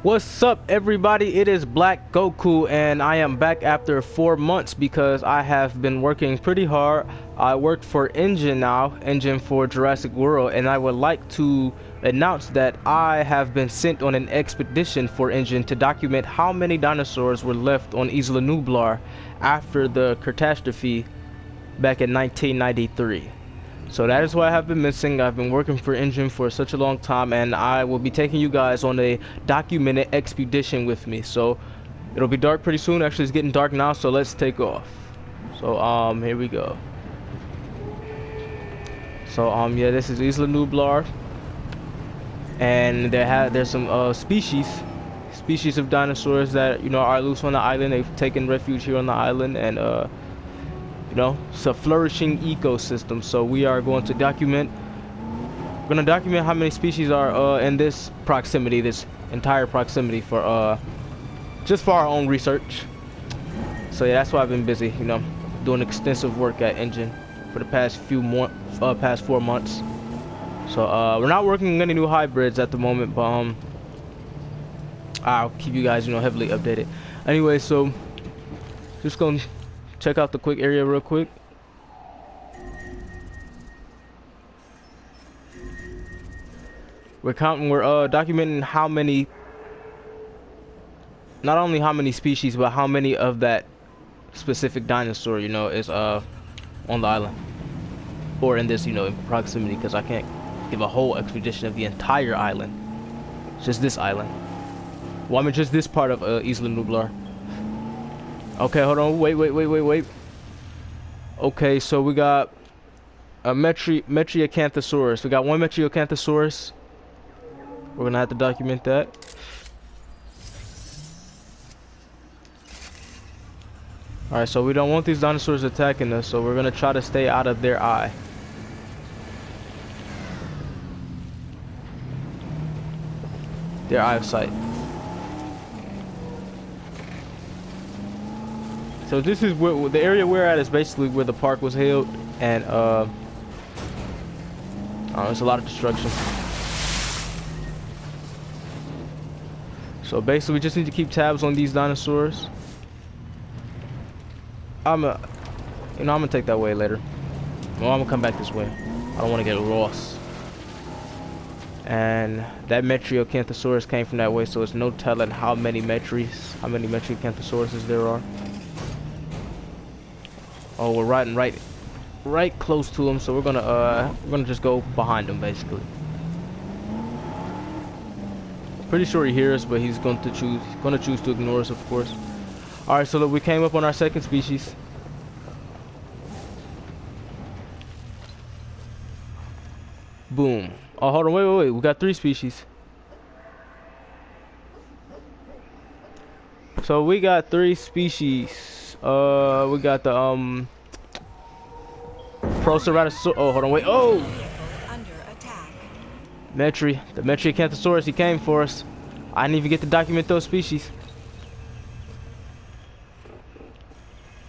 What's up, everybody? It is Black Goku, and I am back after 4 months because I have been working pretty hard. I work for Ingen now, Ingen for Jurassic World, and I would like to announce that I have been sent on an expedition for Ingen to document how many dinosaurs were left on Isla Nublar after the catastrophe back in 1993. So that is why I have been missing. I've been working for Ingen for such a long time, and I will be taking you guys on a documented expedition with me. So it'll be dark pretty soon. Actually, it's getting dark now, so let's take off. So here we go. So yeah, this is Isla Nublar, and there's some species of dinosaurs that are loose on the island. They've taken refuge here on the island, and it's a flourishing ecosystem. So we are going to document how many species are in this proximity, this entire proximity, for just for our own research. So yeah, that's why I've been busy, doing extensive work at Ingen for the past 4 months. So we're not working on any new hybrids at the moment, but I'll keep you guys heavily updated. Anyway, so just gonna check out the quick area real quick. We're documenting how many, not only how many species, but how many of that specific dinosaur, is on the island, or in this, in proximity, because I can't give a whole expedition of the entire island. It's just this island. Well, I mean, just this part of Isla Nublar. Okay, hold on. Wait. Okay, so we got a Metriacanthosaurus. We got one Metriacanthosaurus. We're gonna have to document that. Alright, so we don't want these dinosaurs attacking us, so we're gonna try to stay out of their eye. Their eye of sight. So this is where the area we're at is basically where the park was held, and there's a lot of destruction. So basically, we just need to keep tabs on these dinosaurs. I'm gonna take that way later. Well, I'm gonna come back this way. I don't want to get lost. And that Metriacanthosaurus came from that way, so it's no telling how many Metriacanthosauruses there are. Oh, we're riding right close to him, so we're gonna just go behind him basically. Pretty sure he hears us, but he's going to choose to ignore us, of course. All right, so look, we came up on our second species. Boom. Oh, hold on, wait. We got 3 species. So we got 3 species. We got the Proceratops. Oh, hold on, wait. Oh, under attack. the Metriacanthosaurus. He came for us. I didn't even get to document those species.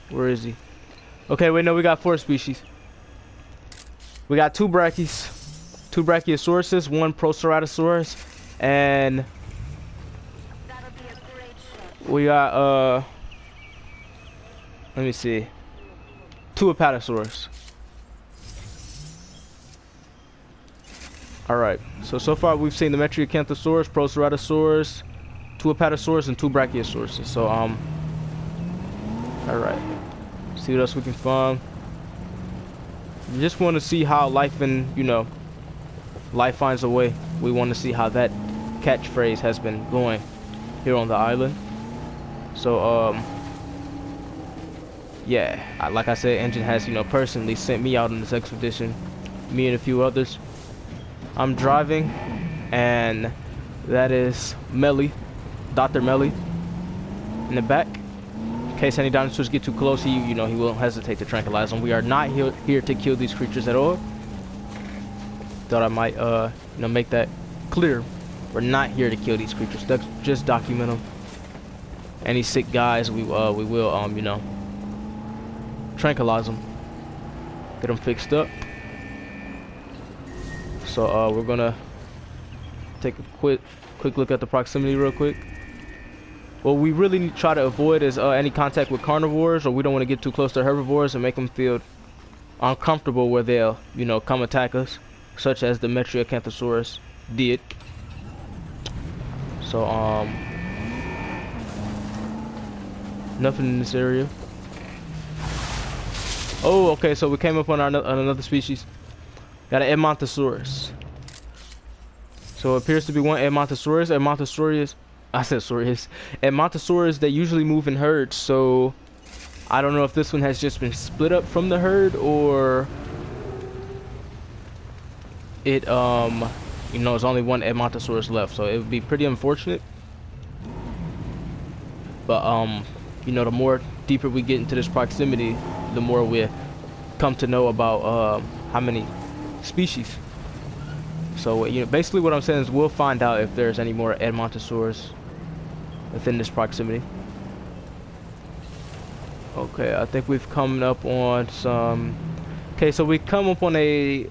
Where is he? Okay, wait, no, we got 4 species. We got 2 Brachiosauruses, 1 Proceratosaurus, and we got let me see, 2 Apatosaurus. Alright, so far we've seen the Metriacanthosaurus, Proceratosaurus, 2 Apatosaurus, and 2 Brachiosauruses. So alright, see what else we can find. We just want to see how life finds a way. We want to see how that catchphrase has been going here on the island. So yeah, like I said, Ingen has personally sent me out on this expedition, me and a few others. I'm driving, and that is Melly, Dr. Melly, in the back. In case any dinosaurs get too close, he won't hesitate to tranquilize them. We are not here to kill these creatures at all. Thought I might make that clear. We're not here to kill these creatures. Just document them. Any sick guys, we will tranquilize them, get them fixed up. So we're gonna take a quick look at the proximity real quick. What we really try to avoid is any contact with carnivores, or we don't want to get too close to herbivores and make them feel uncomfortable where they'll, you know, come attack us, such as the Metriacanthosaurus did. So nothing in this area. Oh, okay, so we came up on another species. Got an Edmontosaurus. So it appears to be one Edmontosaurus. Edmontosaurus, they usually move in herds, so I don't know if this one has just been split up from the herd, or it you know, there's only one Edmontosaurus left, so it would be pretty unfortunate. But you know, the more deeper we get into this proximity, the more we come to know about how many species. So you know, basically what I'm saying is we'll find out if there's any more Edmontosaurus within this proximity. Okay, I think we've come up on some. Okay, so we come up on a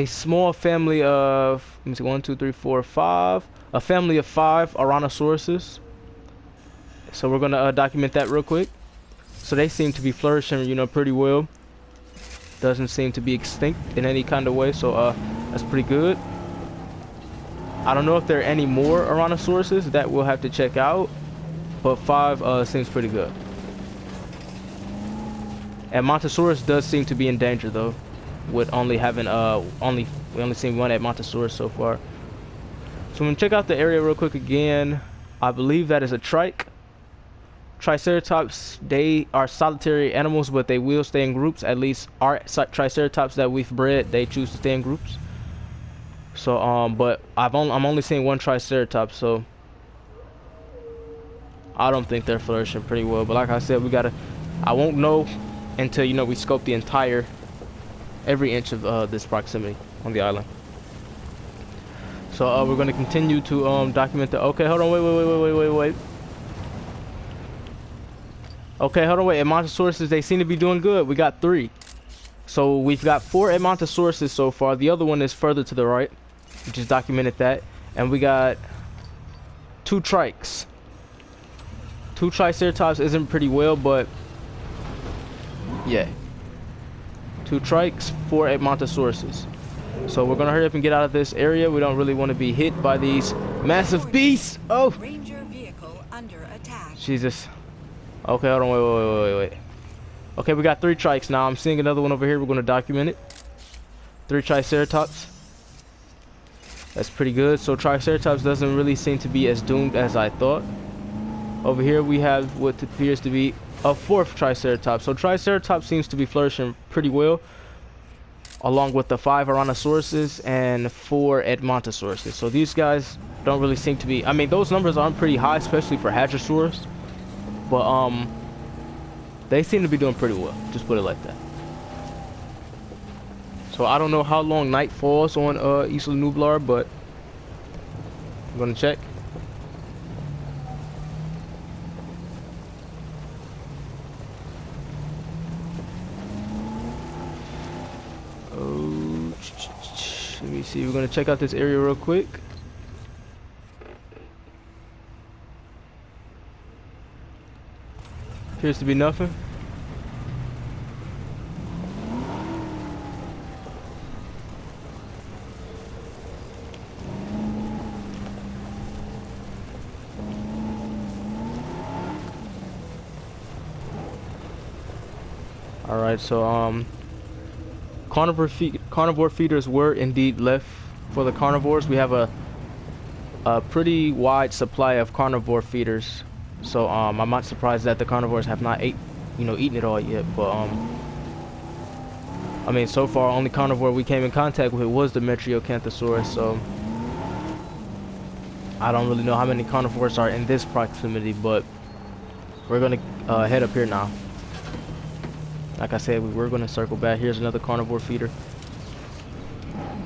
small family of, let me see, 1, 2, 3, 4, 5. A family of 5 Tyrannosauruses. So we're gonna document that real quick. So they seem to be flourishing, you know, pretty well. Doesn't seem to be extinct in any kind of way, so that's pretty good. I don't know if there are any more Tyrannosauruses that we'll have to check out, but 5 seems pretty good. And Edmontosaurus does seem to be in danger though, with only having we only seen one Edmontosaurus so far. So I'm gonna check out the area real quick again. I believe that is a trike. Triceratops, they are solitary animals, but they will stay in groups. At least our Triceratops that we've bred, they choose to stay in groups. So but I'm only seeing one Triceratops, so I don't think they're flourishing pretty well. But like I said, I won't know until, you know, we scope the every inch of this proximity on the island. So we're gonna continue to document the. Okay, hold on, wait. Okay, hold on, wait. Edmontosauruses, they seem to be doing good. We got 3. So we've got 4 Edmontosauruses so far. The other one is further to the right. We just documented that. And we got 2 trikes. 2 Triceratops isn't pretty well, but yeah. 2 trikes, 4 Edmontosauruses. So we're gonna hurry up and get out of this area. We don't really want to be hit by these massive beasts. Oh! Ranger vehicle under attack. Jesus. Okay, hold on, wait. Okay, we got 3 trikes now. I'm seeing another one over here. We're gonna document it. 3 Triceratops. That's pretty good. So Triceratops doesn't really seem to be as doomed as I thought. Over here we have what appears to be a 4th Triceratops. So Triceratops seems to be flourishing pretty well, along with the 5 Tyrannosauruses and 4 Edmontosauruses. So these guys don't really seem to be. I mean, those numbers aren't pretty high, especially for Hadrosaurus. But they seem to be doing pretty well. Just put it like that. So I don't know how long night falls on Isla Nublar, but I'm gonna check. Oh, let me see. We're gonna check out this area real quick. Appears to be nothing. All right, so carnivore feeders were indeed left for the carnivores. We have a pretty wide supply of carnivore feeders. So I'm not surprised that the carnivores have not eaten it all yet. But I mean, so far only carnivore we came in contact with was the Metriacanthosaurus. So I don't really know how many carnivores are in this proximity, but we're gonna head up here now. Like I said, we were gonna circle back. Here's another carnivore feeder.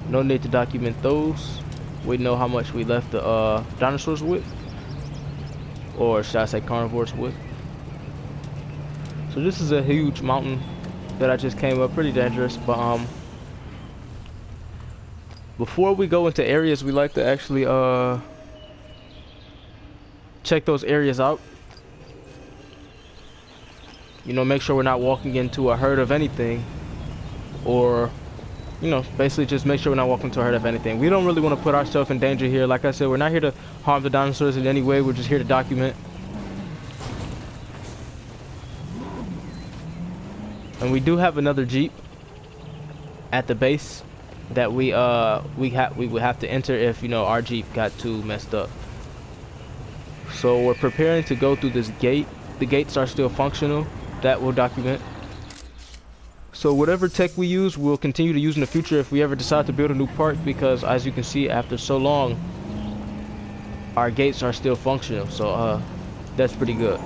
No need to document those. We know how much we left the dinosaurs with. Or should I say carnivores with. So this is a huge mountain that I just came up, pretty dangerous, but Before we go into areas, we like to actually check those areas out. You know, make sure we're not walking into a herd of anything, or you know, basically just make sure we're not walking into a herd of anything. We don't really want to put ourselves in danger here. Like I said, we're not here to harm the dinosaurs in any way. We're just here to document. And we do have another Jeep at the base that we would have to enter if, you know, our Jeep got too messed up. So we're preparing to go through this gate. The gates are still functional. That will document. So whatever tech we use, we'll continue to use in the future if we ever decide to build a new park, because as you can see, after so long, our gates are still functional. So that's pretty good.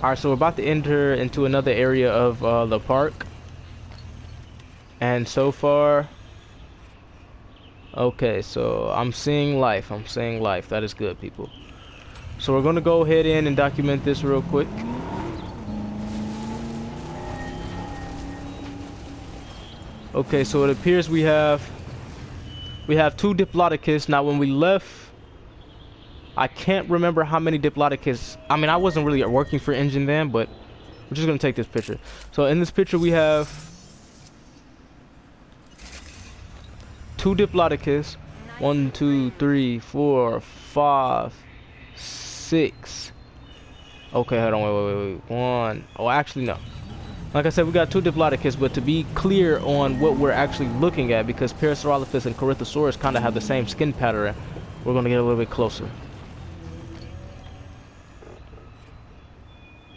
Alright, so we're about to enter into another area of the park. And so far, okay, so I'm seeing life. I'm seeing life. That is good, people. So we're going to go ahead in and document this real quick. Okay, so it appears we have two Diplodocus. Now, when we left, I can't remember how many Diplodocus. I mean, I wasn't really working for Ingen then, but we're just going to take this picture. So in this picture, we have two Diplodocus. 1, 2, 3, 4, 5, 6. Okay, hold on, wait. 1. Oh, actually, no. Like I said, we got two Diplodocus, but to be clear on what we're actually looking at, because Parasaurolophus and Corinthosaurus kind of have the same skin pattern, we're going to get a little bit closer.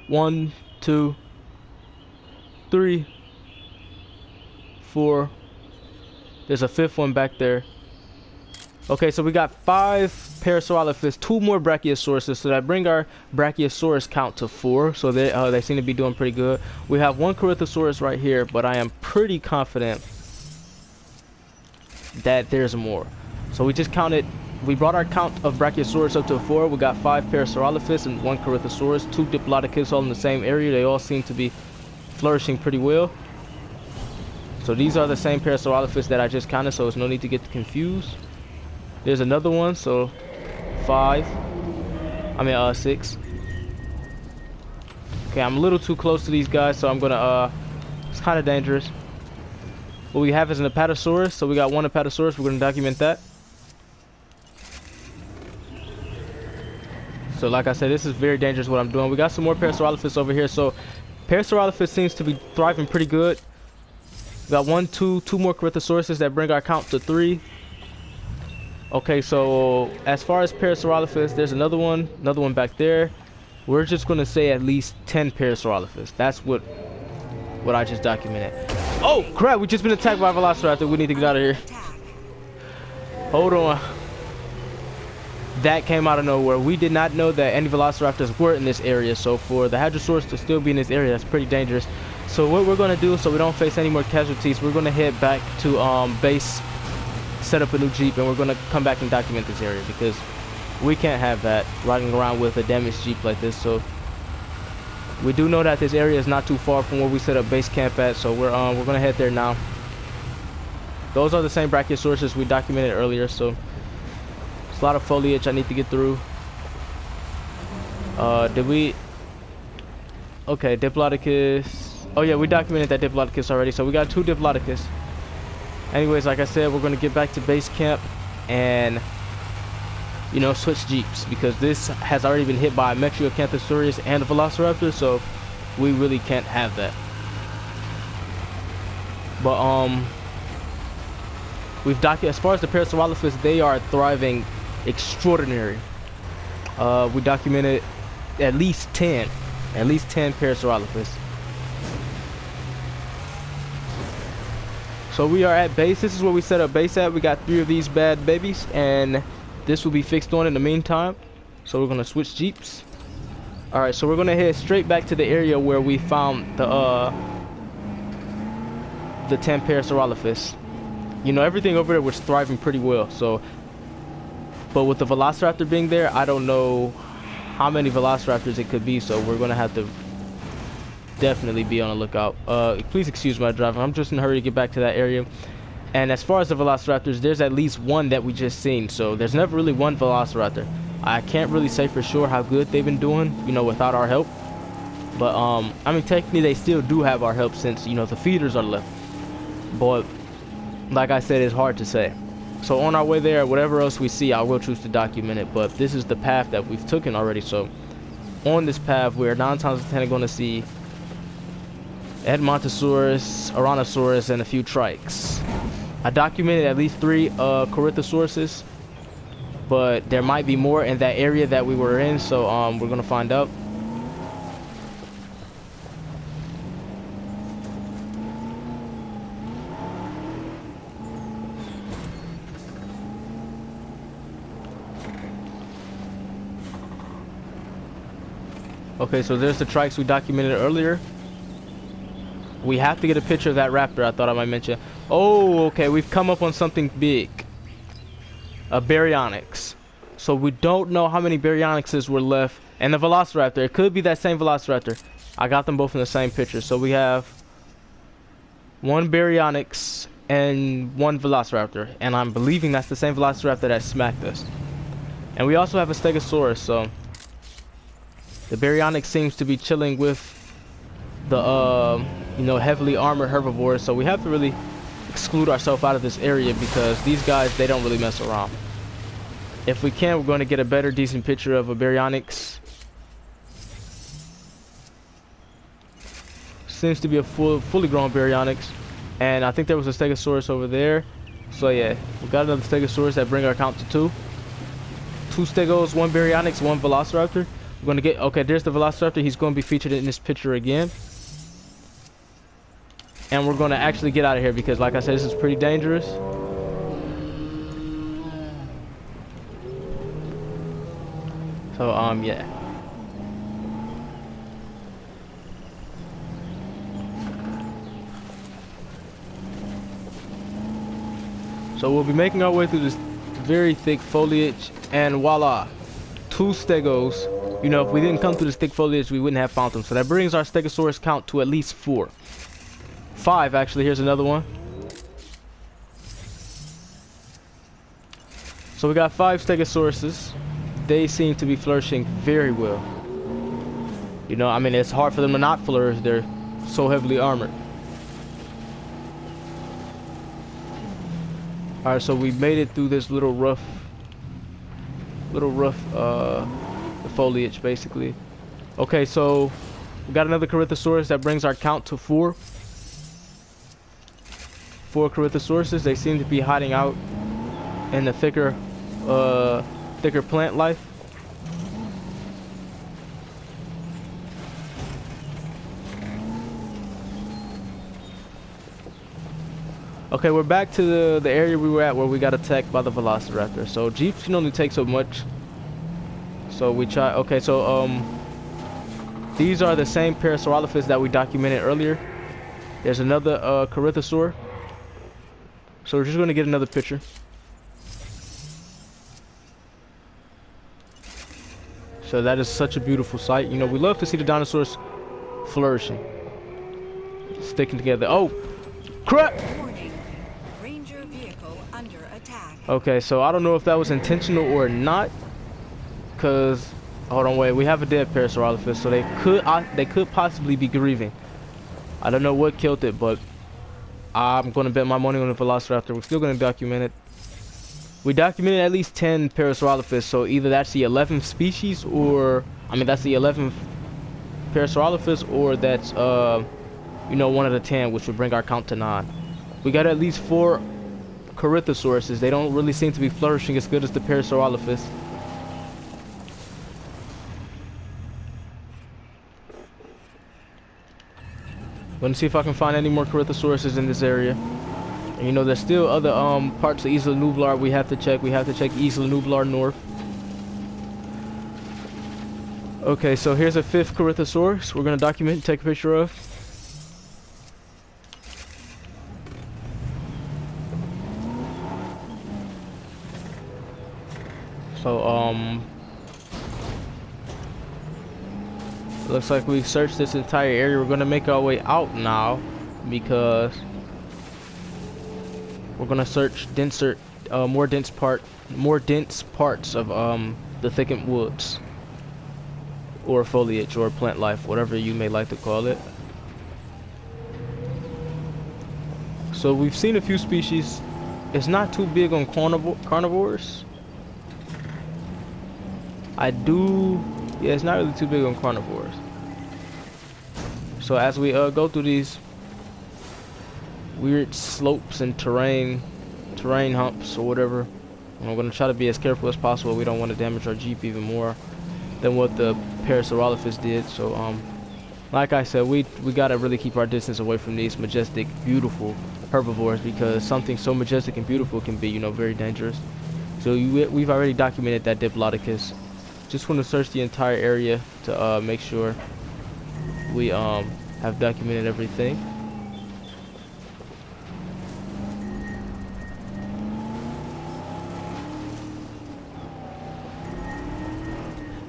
1, 2, 3, 4. There's a fifth one back there. Okay, so we got 5 Parasaurolophus, 2 more Brachiosauruses, so that bring our Brachiosaurus count to 4. So they seem to be doing pretty good. We have 1 Corinthosaurus right here, but I am pretty confident that there's more. So we just counted. We brought our count of Brachiosaurus up to 4. We got 5 Parasaurolophus and 1 Corinthosaurus, 2 Diplodocus all in the same area. They all seem to be flourishing pretty well. So these are the same Parasaurolophus that I just counted, so there's no need to get confused. There's another one, so 6. Okay, I'm a little too close to these guys, so I'm gonna it's kind of dangerous. What we have is an Apatosaurus, so we got 1 Apatosaurus. We're gonna document that. So like I said, this is very dangerous what I'm doing. We got some more Parasaurolophus over here, so Parasaurolophus seems to be thriving pretty good. We got 1, 2 more Corinthosaurus that bring our count to 3. Okay, so as far as Parasaurolophus, there's another one back there. We're just gonna say at least 10 Parasaurolophus. That's what I just documented. Oh crap, we just been attacked by a Velociraptor. We need to get out of here. Hold on. That came out of nowhere. We did not know that any Velociraptors were in this area. So for the Hadrosaurus to still be in this area, that's pretty dangerous. So what we're gonna do, so we don't face any more casualties, we're gonna head back to base, set up a new Jeep, and we're gonna come back and document this area, because we can't have that riding around with a damaged Jeep like this. So we do know that this area is not too far from where we set up base camp at, so we're gonna head there now. Those are the same Brachiosauruses we documented earlier, so it's a lot of foliage I need to get through. Okay, Diplodocus. Oh yeah, we documented that Diplodocus already, so we got 2 Diplodocus. Anyways, like I said, we're going to get back to base camp and, you know, switch Jeeps, because this has already been hit by a Metriacanthosaurus and a Velociraptor, so we really can't have that. But as far as the Parasaurolophus, they are thriving extraordinary. We documented at least 10 Parasaurolophus. So we are at base. This is where we set up base at. We got 3 of these bad babies, and this will be fixed on in the meantime. So we're gonna switch Jeeps. All right, so we're gonna head straight back to the area where we found the 10 Parasaurolophus. You know, everything over there was thriving pretty well. So, but with the Velociraptor being there, I don't know how many Velociraptors it could be. So we're gonna have to definitely be on the lookout. Please excuse my driving. I'm just in a hurry to get back to that area. And as far as the velociraptors, there's at least one that we just seen. So there's never really one velociraptor. I can't really say for sure how good they've been doing, you know, without our help. But I mean, technically they still do have our help since, you know, the feeders are left. But like I said, it's hard to say. So on our way there, whatever else we see, I will choose to document it. But this is the path that we've taken already. So on this path, we're 9 times out of 10 going to see Edmontosaurus, Tyrannosaurus, and a few trikes. I documented at least 3 Corythosauruses, but there might be more in that area that we were in. So we're gonna find out. Okay, so there's the trikes we documented earlier. We have to get a picture of that raptor. I thought I might mention. Oh, okay, we've come up on something big. A Baryonyx. So we don't know how many Baryonyxes were left. And the Velociraptor. It could be that same Velociraptor. I got them both in the same picture. So we have 1 Baryonyx and 1 Velociraptor. And I'm believing that's the same Velociraptor that smacked us. And we also have a Stegosaurus, so the Baryonyx seems to be chilling with the you know, heavily armored herbivores, so we have to really exclude ourselves out of this area because these guys, they don't really mess around. If we can, we're going to get a better decent picture of a Baryonyx. Seems to be a fully grown Baryonyx, and I think there was a Stegosaurus over there. So yeah, we got another Stegosaurus that bring our count to 2. 2 Stegos, 1 Baryonyx, 1 Velociraptor. We're gonna get, okay, there's the Velociraptor. He's gonna be featured in this picture again. And we're gonna actually get out of here because, like I said, this is pretty dangerous. So, yeah. So we'll be making our way through this very thick foliage, and voila, 2 Stegos. You know, if we didn't come through this thick foliage, we wouldn't have found them. So that brings our Stegosaurus count to at least 4. 5, actually. Here's another one. So we got 5 Stegosauruses. They seem to be flourishing very well. You know, I mean, it's hard for them to not flourish. They're so heavily armored. Alright, so we made it through this little rough the foliage, basically. Okay, so we got another Corinthosaurus. That brings our count to 4. 4 Corythosauruses. They seem to be hiding out in the thicker plant life. Okay, we're back to the area we were at where we got attacked by the Velociraptor. So Jeeps can only take so much. So we try. Okay, so these are the same Parasaurolophus that we documented earlier. There's another Corinthosaur. So we're just gonna get another picture. So that is such a beautiful sight. You know, we love to see the dinosaurs flourishing, sticking together. Oh, crap! Warning. Ranger vehicle under attack. Okay, so I don't know if that was intentional or not. Cause, hold on, wait. We have a dead Parasaurolophus, so they could possibly be grieving. I don't know what killed it, but I'm gonna bet my money on the Velociraptor. We're still gonna document it. We documented at least 10 Parasaurolophus, so either that's the 11th species, or I mean that's the 11th Parasaurolophus, or that's you know, one of the 10, which would bring our count to 9. We got at least 4 Corythosauruses. They don't really seem to be flourishing as good as the Parasaurolophus. Gonna see if I can find any more Corythosauruses in this area. And you know, there's still other parts of Isla Nublar we have to check. We have to check Isla Nublar North. Okay, so here's a 5th Corythosaurus. We're gonna document and take a picture of. So Looks like we've searched this entire area. We're gonna make our way out now because we're gonna search more dense parts of the thickened woods, or foliage, or plant life, whatever you may like to call it. So we've seen a few species. It's not too big on carnivores. Yeah, it's not really too big on carnivores. So as we go through these weird slopes and terrain humps or whatever, we're gonna try to be as careful as possible. We don't want to damage our Jeep even more than what the Parasaurolophus did. So like I said, we gotta really keep our distance away from these majestic, beautiful herbivores, because something so majestic and beautiful can be, you know, very dangerous. So we've already documented that Diplodocus. Just want to search the entire area to make sure we have documented everything.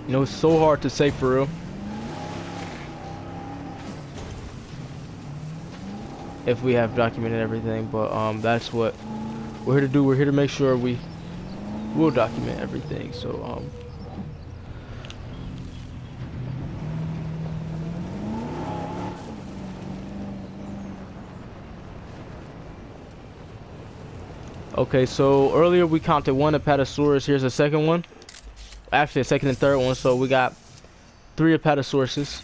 You know, it's so hard to say for real if we have documented everything, but that's what we're here to do. We're here to make sure we will document everything. So okay, so earlier we counted one Apatosaurus. Here's a second one. Actually, a second and third one. So we got 3 Apatosauruses.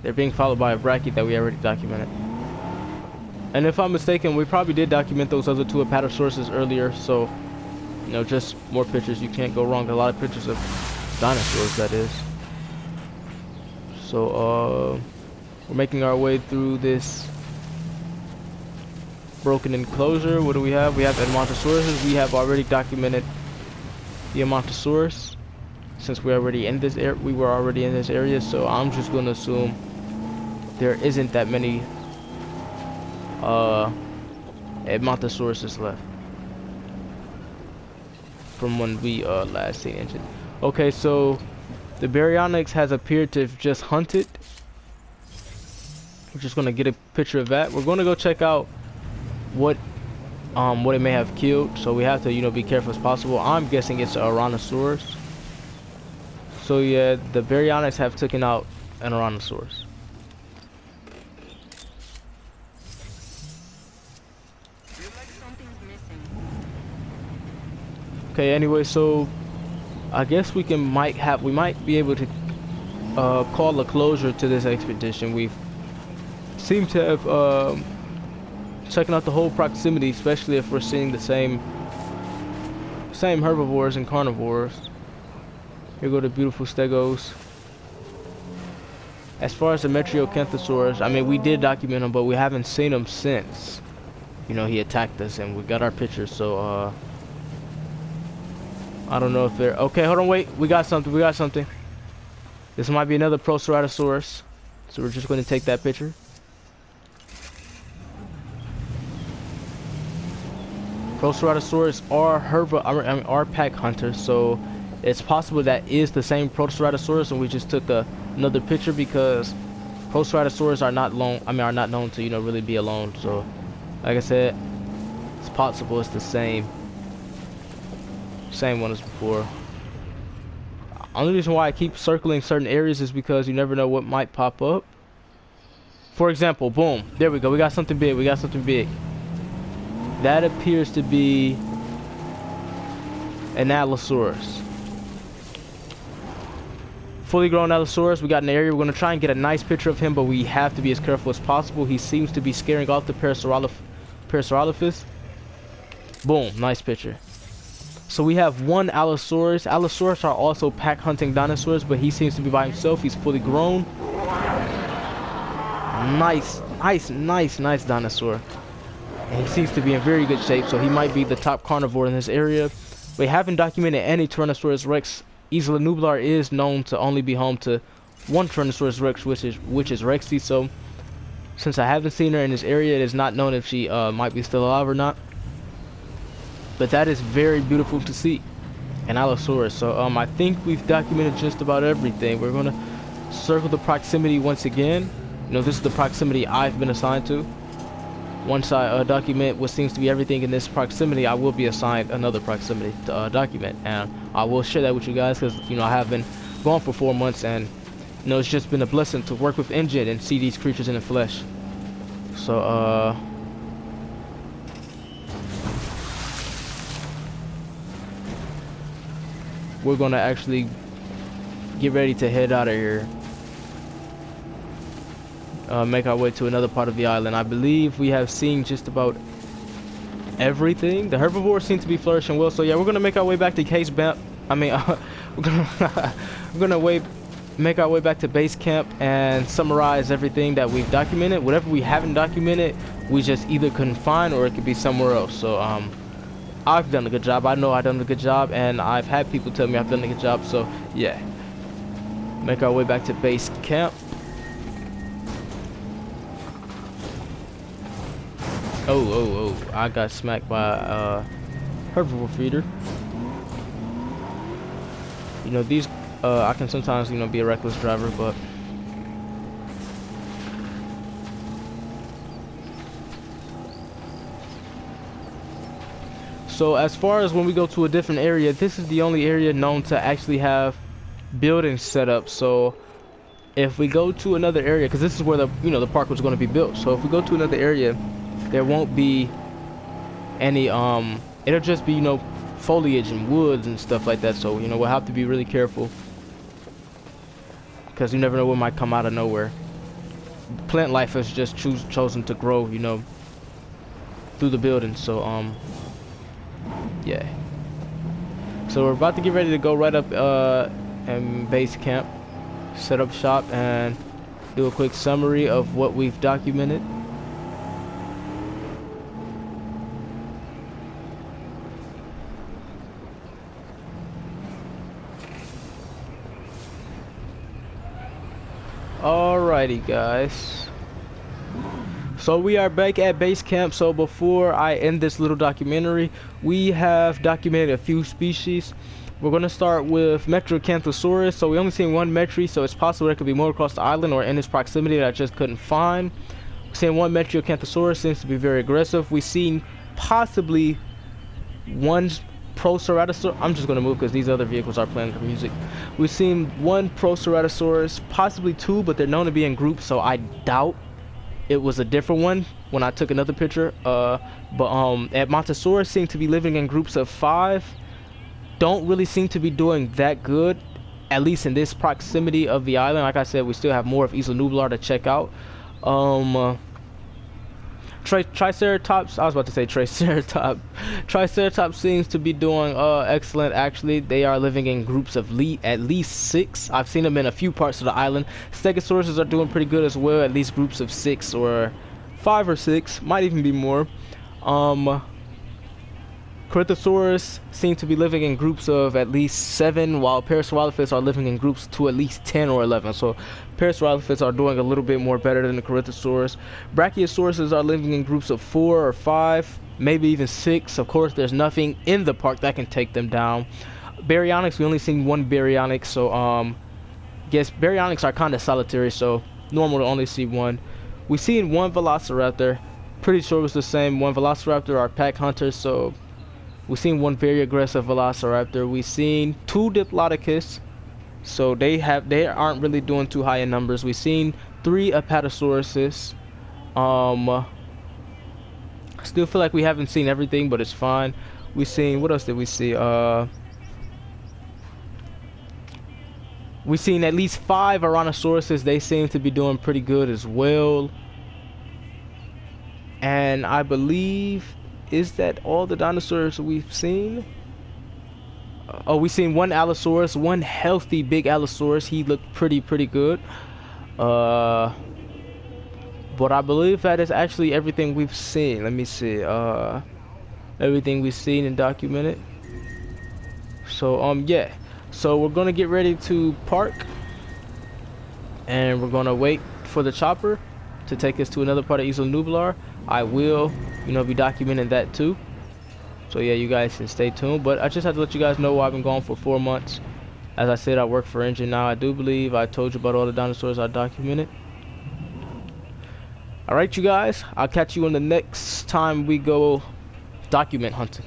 They're being followed by a bracket that we already documented. And if I'm mistaken, we probably did document those other 2 Apatosauruses earlier. So, you know, just more pictures. You can't go wrong. A lot of pictures of dinosaurs, that is. So, we're making our way through this broken enclosure. What do we have? We have Edmontosaurus. We have already documented the Edmontosaurus since we were already in this area. So I'm just gonna assume there isn't that many Edmontosauruses left from when we last seen Ingen. Okay, so the Baryonyx has appeared to have just hunted. We're just gonna get a picture of that. We're gonna go check out what it may have killed, so we have to, you know, be careful as possible. I'm guessing it's a Allosaurus. So yeah, the Baryonyx have taken out an Allosaurus. Okay, anyway, so I guess we might be able to call a closure to this expedition. We seem to have checking out the whole proximity, especially if we're seeing the same herbivores and carnivores. Here go the beautiful stegos. As far as the Metriocanthosaurus, I mean, we did document him, but we haven't seen him since, you know, he attacked us, and we got our pictures. So I don't know if they're okay. Hold on, wait, we got something. This might be another Proceratosaurus, so we're just going to take that picture. Proceratosaurus are pack hunters, so it's possible that is the same Proceratosaurus, and we just took another picture, because Proceratosaurus are not known to, you know, really be alone. So, like I said, it's possible it's the same one as before. Only reason why I keep circling certain areas is because you never know what might pop up. For example, boom, there we go. We got something big. That appears to be an Allosaurus. Fully grown Allosaurus. We got an area. We're going to try and get a nice picture of him, but we have to be as careful as possible. He seems to be scaring off the Parasaurolophus. Boom, nice picture. So we have one Allosaurus. Allosaurus are also pack hunting dinosaurs, but he seems to be by himself. He's fully grown. Nice dinosaur. And he seems to be in very good shape, so he might be the top carnivore in this area. We haven't documented any Tyrannosaurus Rex. Isla Nublar is known to only be home to one Tyrannosaurus Rex, which is Rexy. So since I haven't seen her in this area, it is not known if she might be still alive or not. But that is very beautiful to see, an Allosaurus. So I think we've documented just about everything. We're gonna circle the proximity once again. You know, this is the proximity I've been assigned to. Once I document what seems to be everything in this proximity, I will be assigned another proximity to document, and I will share that with you guys, because you know I have been gone for 4 months, and you know it's just been a blessing to work with Ingen and see these creatures in the flesh. So we're gonna actually get ready to head out of here. Make our way to another part of the island. I believe we have seen just about everything. The herbivores seem to be flourishing well, so yeah, we're gonna make our way back to case camp. I mean, we're gonna make our way back to base camp and summarize everything that we've documented. Whatever we haven't documented, we just either couldn't find, or it could be somewhere else. So I've done a good job. I know I've done a good job, and I've had people tell me I've done a good job. So yeah, make our way back to base camp. Oh, I got smacked by a herbivore feeder. You know, these, I can sometimes, you know, be a reckless driver, but so as far as when we go to a different area, this is the only area known to actually have buildings set up. So if we go to another area, because this is where the, you know, the park was going to be built, so if we go to another area, there won't be any it'll just be, you know, foliage and woods and stuff like that. So you know, we'll have to be really careful, because you never know what might come out of nowhere. Plant life has just chosen to grow, you know, through the building. So yeah, so we're about to get ready to go right up in base camp, set up shop, and do a quick summary of what we've documented. Alrighty guys, so we are back at base camp. So before I end this little documentary, we have documented a few species. We're going to start with Corinthosaurus. So we only seen one Metri, so it's possible there could be more across the island or in its proximity that I just couldn't find. We're seeing one Corinthosaurus, seems to be very aggressive. We've seen possibly one Proceratosaurus. I'm just going to move because these other vehicles are playing the music. We've seen one Proceratosaurus, possibly two, but they're known to be in groups, so I doubt it was a different one when I took another picture. But Apatosaurus seem to be living in groups of 5. Don't really seem to be doing that good, at least in this proximity of the island. Like I said, we still have more of Isla Nublar to check out. Triceratops, I was about to say Triceratops. Triceratops seems to be doing excellent. Actually, they are living in groups of at least 6. I've seen them in a few parts of the island. Stegosauruses are doing pretty good as well, at least groups of 6 or 5 or 6, might even be more. Corinthosaurus seem to be living in groups of at least 7, while Parasaurolophus are living in groups to at least 10 or 11. So Parasaurolophus are doing a little bit more better than the Corinthosaurus. Brachiosauruses are living in groups of 4 or 5, maybe even 6. Of course, there's nothing in the park that can take them down. Baryonyx, we only seen one Baryonyx, so guess Baryonyx are kind of solitary, so normal to only see one. We seen one Velociraptor, pretty sure it was the same one. Velociraptor are pack hunters, so we've seen one very aggressive Velociraptor. We've seen 2 Diplodocus, so they aren't really doing too high in numbers. We've seen 3 Apatosauruses. Still feel like we haven't seen everything, but it's fine. We've seen, what else did we see? We've seen at least 5 Tyrannosauruses. They seem to be doing pretty good as well. And I believe, is that all the dinosaurs we've seen? Oh, we've seen one Allosaurus, one healthy big Allosaurus. He looked pretty good. But I believe that is actually everything we've seen. Let me see. Everything we've seen and documented. So yeah. So we're gonna get ready to park, and we're gonna wait for the chopper to take us to another part of Isla Nublar. I will, you know, be documenting that too. So yeah, you guys can stay tuned. But I just have to let you guys know I've been gone for 4 months. As I said, I work for Ingen now. I do believe I told you about all the dinosaurs I documented. Alright, you guys. I'll catch you on the next time we go document hunting.